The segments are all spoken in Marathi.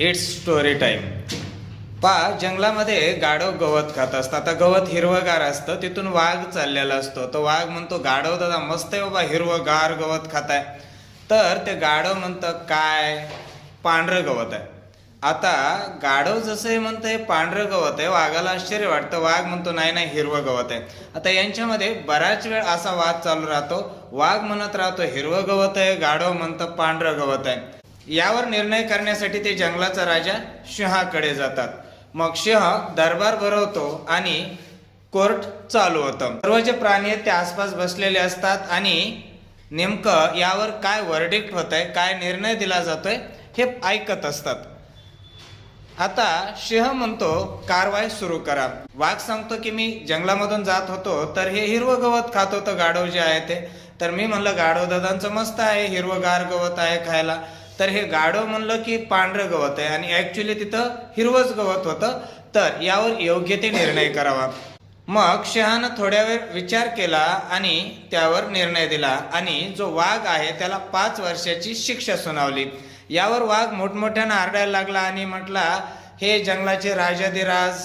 It's story time. जंगलामध्ये गाढव गवत खात असतं. आता गवत हिरवगार असतं, तिथून वाघ चाललेला असतो. तो वाघ म्हणतो, गाढव दादा मस्त आहे बाबा, हिरवगार गवत खाताय. तर ते गाढव म्हणतं, काय पांढरं गवत आहे. आता गाढव जसं म्हणतंय पांढरं गवत आहे, वाघाला आश्चर्य वाटतं. वाघ म्हणतो, नाही नाही, हिरवं गवत आहे. आता यांच्यामध्ये बराच वेळ असा वाद चालू राहतो. वाघ म्हणत राहतो हिरवं गवत आहे, गाढव म्हणतं पांढरं गवत आहे. यावर निर्णय करण्यासाठी ते जंगलाचा राजा सिंहाकडे जातात. मग सिंह दरबार भरवतो आणि कोर्ट चालू होतं. सर्व जे प्राणी आहेत ते आसपास बसलेले असतात आणि नेमकं यावर काय वर्डिक्ट होत आहे, काय निर्णय दिला जातोय हे ऐकत असतात. आता सिंह म्हणतो, कारवाई सुरू करा. वाघ सांगतो की मी जंगलामधून जात होतो तर हे हिरवं गवत खात होतं गाढव जे आहे ते. तर मी म्हणलं गाढव दादांचं मस्त आहे, हिरवगार गवत आहे खायला. तर हे गाढव म्हणलं की पांढरं गवत आहे आणि ऍक्च्युली तिथं हिरवंच गवत होतं. तर यावर योग्य ते निर्णय करावा. मग सिंहानं थोड्या वेळ विचार केला आणि त्यावर निर्णय दिला आणि जो वाघ आहे त्याला 5 वर्षाची शिक्षा सुनावली. यावर वाघ मोठमोठ्यानं आरडायला लागला आणि म्हटला, हे जंगलाचे राजाधिराज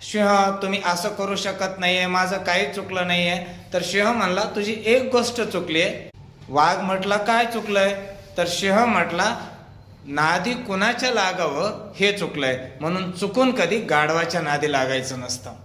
सिंह, तुम्ही असं करू शकत नाहीये, माझं काही चुकलं नाहीये. तर सिंह म्हणला, तुझी एक गोष्ट चुकली आहे. वाघ म्हटला, काय चुकलंय. तर सिंह म्हटला, नादी कुणाच्या लागावं हे चुकलंय, म्हणून चुकून कधी गाढवाच्या नादी लागायचं नसतं.